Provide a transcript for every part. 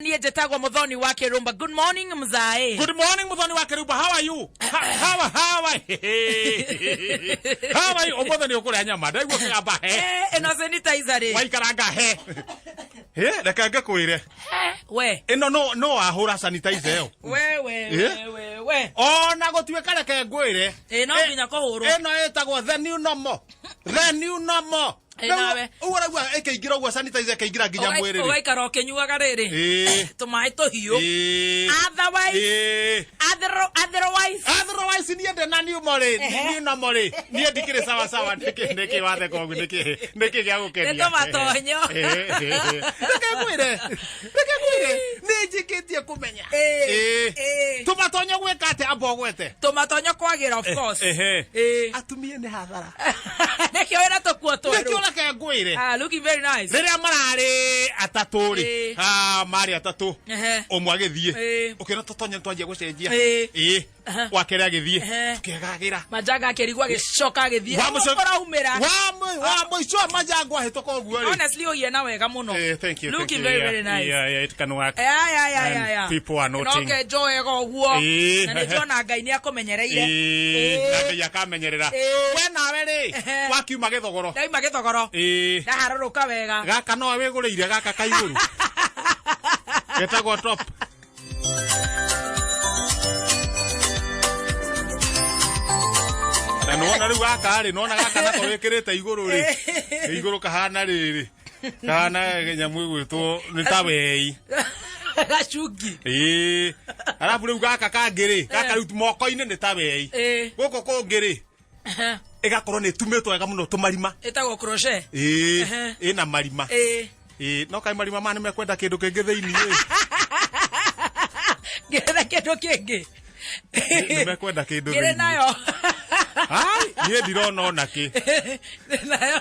Niye jetagwa Muthoni wa Kirumba. Good morning mzae. Good morning Muthoni wa Kirumba. How are you? How are you? Muthoni ukule nyama. Ndaigua kigamba he. Eno sanitizer ri. Waikaranga he. He, reka ngakwire. We. Eno no ahura sanitizer yo. We. Ona gutuika reke ngwire. No nginya kuhurwo. Eno etagwo the new normal. The new normal. Nawe uragwa ekeigira gwa sanitizer ekeigira nginya mwiri ri ugaikara ukinyuaga riri tumai tuhiu otherwise niende na new mori ni na mori ni ndikire sawa ndiki wathe kogu ndiki gya gukenia ndo matonyo ndikagwire ni njikitie kumenya tumatonyo gwekate abogwete tumatonyo kwagira of course atumie ni hathara nekio era tokuo tweru looking very nice. Riria marari ataturi mari atatu umwe agithie ukira totonya twanjia gucenjia wakere agithie tukegagira majaga akerigwa gicoka agithie umira wa muico majaga ahituka uguo ri honestly uye na wega muno thank you looking very nice yeah it can work yeah people are noting okay joy go uguo na ni jona ngai ni akumenyereire na ngai akamenyerera we nawe ri wakiuma githogoro ndaima githogoro ndaharuruka wega gaka no wiguriire gaka kaiguru getagwo top nona riu gaka ri nona gaka nako wikirite iguru ri iguru kahana riri kana nyamu igwitwo ni tawei gacungi arabu riu gaka kangiri gaka riu moko-ini ni tawei guko kungiri igakorwo ni tumitwo wega muno tumarima etagwo crochet ina marima no kai marima mane mekwenda kindu kingi thiini getha kindu kingi mekwenda kindu thiini nayo ai nie ndirona ona ki nayo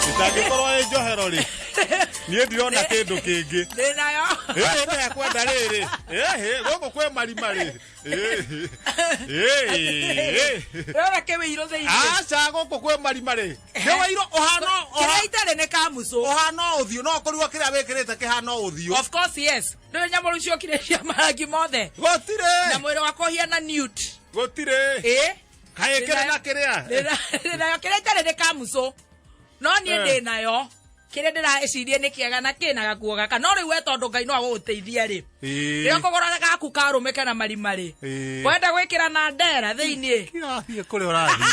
itagikorwo njohero ri nie ndirona kindu kingi nayo mekwenda riri guku kwe marima ri rora ke wiro thiini acha guku kwe marima ri ke wiro ohano itare ne kamuso ohano uthio no kurwa kiria wikirite kihano uthio of course yes ndio nyamoro icio kirecia marangi mothe gotire na mwiri wako hiana nude gotire kae kire na kiria nayo kire itare ne kamuso no nie ndi nayo kire ndiraecirie ni kiega na kina gakuo gaka no riu we tondu ngai no aguteithia ri rio kugora gaku karumike na marima ri wenda gwikira na ndera thiini kirathie kuri urathie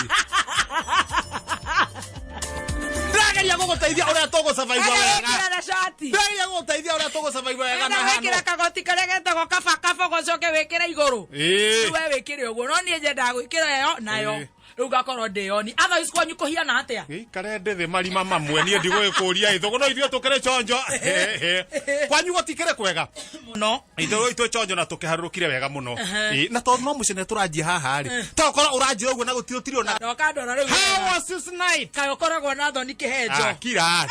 ndageria guguteithia uria tugu survive wega na shati ndageria guguteithia uria tugu survive wega na wikira kagoti karia getagwo kaba gocoke wikira iguru we wikire uguo no nie njenda gwikira yo nayo riu gakorwo ndioni otherwise kwanyu kuhiana atia kare ndithi marima mamwe nie ndigwikuria ithugu no ithio tukire chonjo kwanyu gutikire kwega muno ithugu chonjo na tukiharurukire wega muno na tondu no mucene turanjia haha ri tokora uranjia uguo na gutirutiri ona ndokandora riu how was this night kayo koragwo na thoni kihenjo kira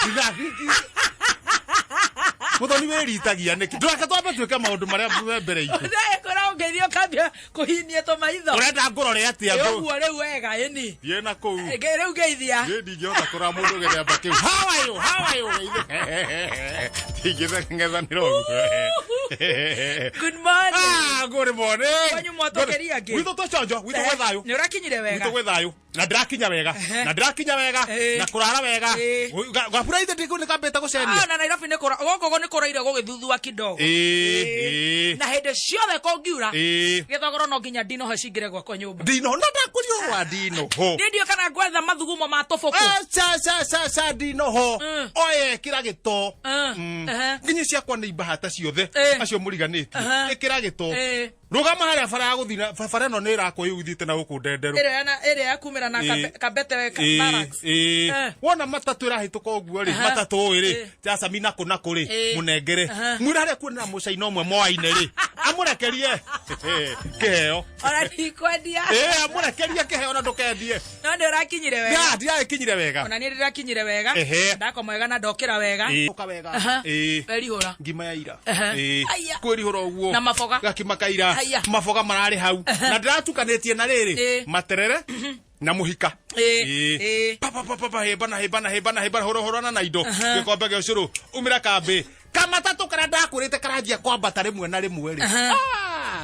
Muthoni wiritagia niki nduraka twambe twike maundu maria mbere itu ndekora ungeithio kambia kuhinie to maitho urenda ngorore atia ngo uguo riu wega ini ye na kuu riu ngeithia ye ndingihota kura mundu gethemba kiu how are you tigithe ngethaniro good morning good morning kwanyu mwatokeria ngi witho to chonjo witho gwethayo ni urakinyire wega witho gwethayo na ndirakinya wega na kurara wega gapura ithe ndiku ni kambeta gucenia na Nairobi ni kura goko ni kuraire gugithuthua kidogo na hende ciothe kongiura githogoro no nginya ndino ho cingire gwakwa nyumba ndino na ndakurio wa ndino ho ndio kana gwetha mathugumo ma toboku cha ndino ho oye kira gito nginya ciakwa ni ibahata ciothe acio muriganiti ikira gito rugama haria bara ya guthina bara no ni rakwa yuthite na guku ndenderu ire yakumira na kabete barracks wona matatu irahituka uguo ri matatu ri jasa mina kuna kuri munengere mwira haria kwina mucaina umwe moaine ri amurekerie kiheo ora ni kwendia amurekerie kiheo na ndukendie no ndi urakinyire wega ndirakinyire wega ona ni ndirakinyire wega ndako mwega na ndokira wega uka wega werihura ngima ya ira kwirihura uguo na mafoga gakimakaira mafoga marari hau na ndiratukanetie na riri materere na muhika hebana horo na indo gikombe gya ucuru umira kambi kamatatu kana ndakurite karanjia kwambata rimwe na rimwe ri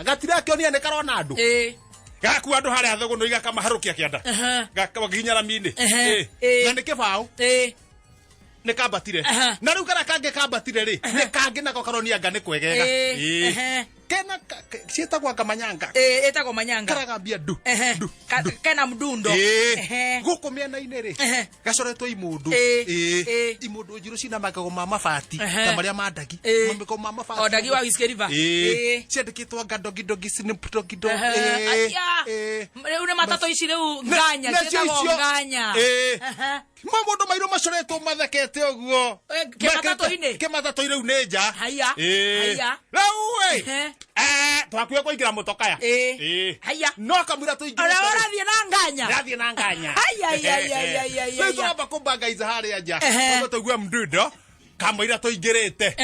gatira kionia ne karona andu gaku andu haria thogono igakamaharukia kianda gakaginya ramini na ne kibao ne kambatire na riu kana kange kambatire ri ne kange nako karonia ngane kwegega kena cietagwa kamanyanga etagwo manyanga karagambia ndu kena mdundo guku miena-ini ri gacoretwo imundu imundu njiru cina magago ma mabati ta maria mandagi mamiko ma mabati odagi wa Whiskey River ciandikitwo gadogidogi siniptogido riu ne matato ici riu nganya cietagwo nganya mamundu mairu macoretwo mathekete uguo kimatatu riu ni nja haya riu twakuye kuingira mutokaya haya no kamwira tuingira urathie na nganya riu turamba kumbanga iza haria nja no tugua mdundo kamwira tuingirite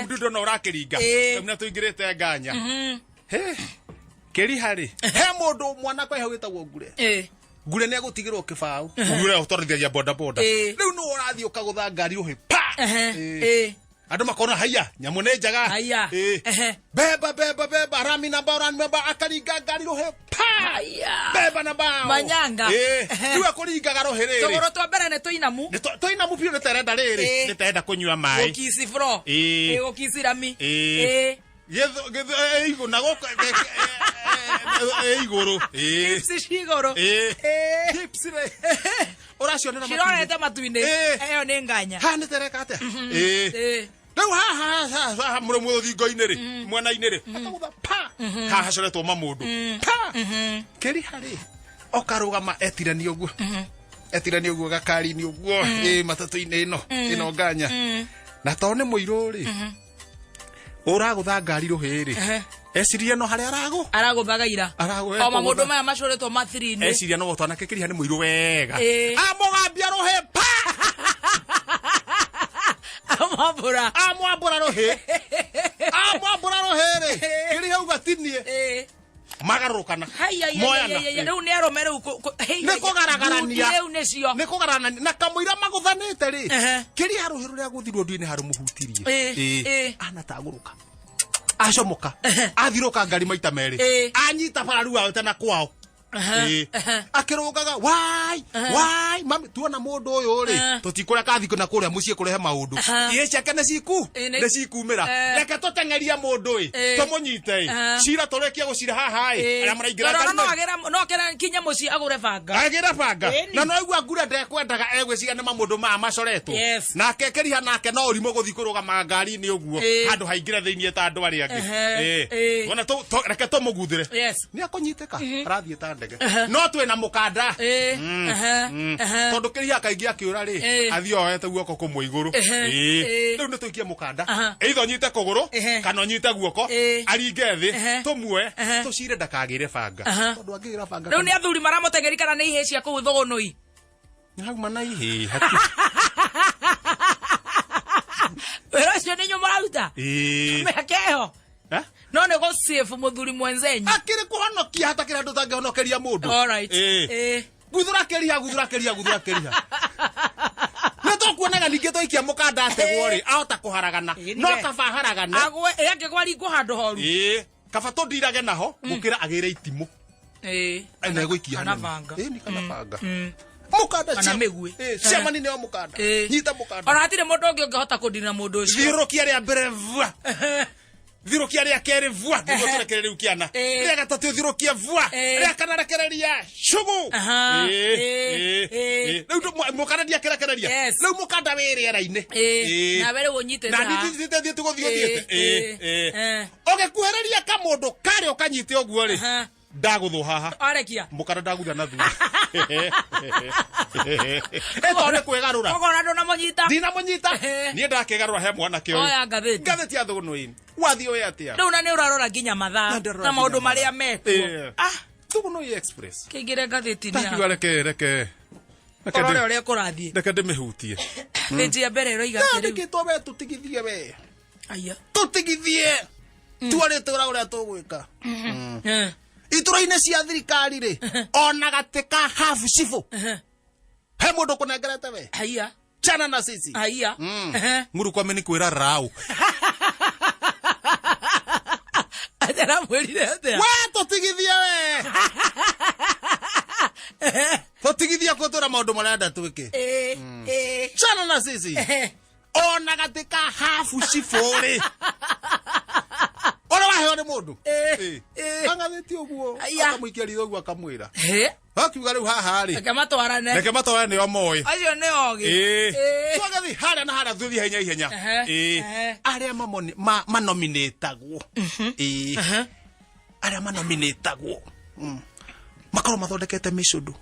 mdundo no urakiringa kamwira tuingirite nganya keri hari he mundu mwana kwa hau witagwo ngure ne gutigirwo kibao ngure utorithagia boda riu no urathie ukagutha ngari ruhi pa andu makona haya nyamu ne njaga beba rami na ba akaringa ngari ruhi pa beba na ba manyanga riu akuringaga ruhi riri tugoro twa mbere ne tuinamu piu niterenda riri niterenda kunyua mai gukisi fro gukisi rami igo nago igoro igoro uracionera cirorete matu-ini eyo ni nganya ha nitereka atia riu haha muromo thingo-ini ri mwena-ini ri akagutha pa haha coretwo mamundu pa keri hari okarugama etirania uguo gakari-ini uguo matatu-ini ino nganya na to ni muiru ri uragutha ngari ruhi ri eciria no haria araguthagaira o mamundu maya macoretwo mathiri-ini eciria no twanake keri hani muiru wega amugambia ruhi pa amwambura ruhi ri keri hau gatinie magarukana moyana riu ni arume riu ni kugaragania riu nicio ni kugaragania na kamwira maguthanite ri keri haruhi ruria guthirwo ndini haru muhutirie anataguruka acomoka athiruka ngari maita meri anyita bararu ao tena kwao akirugaga wai mami tuona mundu uyu ri tutikure kathiko na kuria mucie kurehe maundu ie ciake ne cikumira reke tutengeria mundu tumunyite cira turekia gucira haha aria maraingira no kera kinya mucie agure banga na no igua ngura ndekwendaga egwiciga ni mamundu ma macoretwo nake keriha nake no urimo guthi kurugama ngari-ini uguo handu haingire thiini ta andu aria angi wona reke tumuguthire ni akunyiteka arathie ta no twina mukanda tondu keriha kaingi akiura ri athie oete guoko kumwe iguru riu ni tuikie mukanda either nyite kuguru kana nyite guoko aringe thi tumwe tucire ndakagire banga tondu angigira banga riu ni athuri maramutengeri kana ni ihe cia kuu thogonoi hauma na ihe wera cio ni nyumararuta mekeho no ne go save muthuri mwenzenyu akiri kuhonokia hata kira ndu tangihonokeria mundu alright guthura keria na to kuonaga ninge to ikia mukanda ategwo ri ahota kuharagana no kaba haragana agwe yake kwari ku handu horu kaba to ndirage naho mukira agire itimu ene guikia hana ni kana banga mukanda kana megwe cemani ni o mukanda nyita mukanda ona atire mundu ungi ungihota kundina mundu ucio thirukia ria mbere vua thirukia ria keri vua niguo turekereria ukiana ria gatatu thirukia vua ria kana rekereria cugu riu mukanda dia kerekereria riu mukanda wiri ra-ini na were unyite na ndithite thie tuguthiothiete ugikuhereria kamundu kari ukanyite uguo ri ndaguthu haha arekia mukanda ndagutha na thua eto ne kwegarura ogora ndo namunyita dina munyita nie ndakegarura he mwana ke oya ngatheti ya thugunui wathi oya atia riu na ni urarora nginya mathaa na maundu maria mekwo thugunui express kingire ngatheti ni ya reke korore uria kurathie reke ndimihutie page ya mbere roiga kiri ndikitwo we tutigithie we aya tutigithie tuarite ura uria tugwika ituraine cia thirikari ri ona gateka half shifu he mundu kunengerete we haya chana na sisi haya nguru kwa meni kwira rau atera mwirire atia we tutigithia we tutigithia kutura maundu marenda twike chana na sisi ona gateka half shifu ri ora waheo ni mundu angatheti uguo akamuikia ritho uguo akamwira akiuga riu haha ri reke matwarane o moy acio ni ogi twagathi haria na haria thuthi henya ihenya aria manominatagwo aria manominatagwo makorwo mathondekete micundu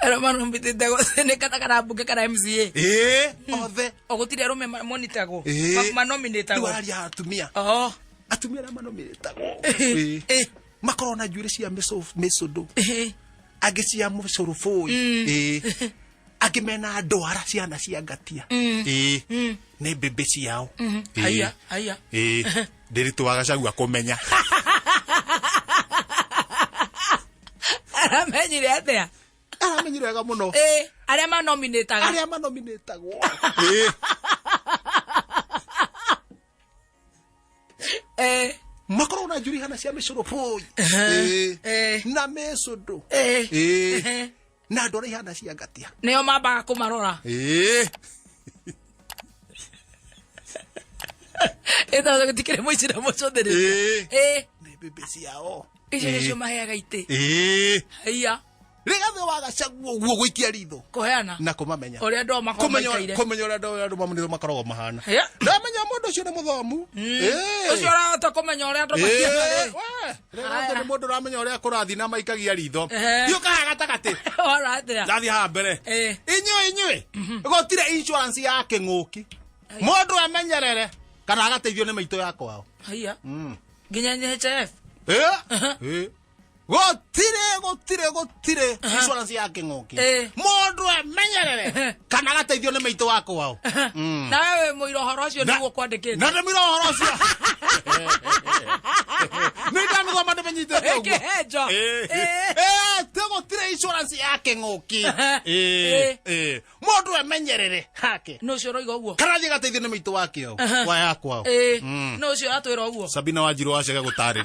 era mano mbititego ne kana buke kana MCA othe ogutire rume monitagwo manominatagwo aria atumia atumia na manominatagwo makorwo na njuire cia micundu angi cia mucoroboi akimena ndwara ciana cia ngatia ni mbembe ciao haya ndiritu agacagua kumenya aramenyire atia aramenyire wega muno aria manominatagwo makorwo na njuri hana cia micoroboi na micundu na ndwara ihana cia ngatia nio mambaga kumarora ito gutikire muicira mucundiri ni mbembe ciao icio nicio maheaga ite haya rigathe wagacaguo guo gwikia ritho kuheana na kumamenya uria ndo makomaikaire kumenya uria ndo mamunitho makoragwo mahana ndamenya mundu ucio ni muthomu ucio arahota kumenya uria ndo makiaga rigathe ni mundu uramenya uria kurathi na maikagia ritho thiuka gatagati oratia ndathi ha mbere inyue gotire insurance ya king'uki mundu amenyerere kana agateithio ni maito yakwao haya nginya NHF gotire insurance ya king'uki mundu amenyerere kana agateithio ni maito wakwao na wewe muiro horo ucio niguo kwandikite na ndimiro horo ucio nida nuthoma ndimenyitete uguo ekehejo gotire insurance ya king'uki mundu amenyerere hake no ucio roiga uguo kana thiĩ gateithio ni maito wakio wa yakwao no ucio atwira uguo Sabina Wanjiru wacege gutarĩria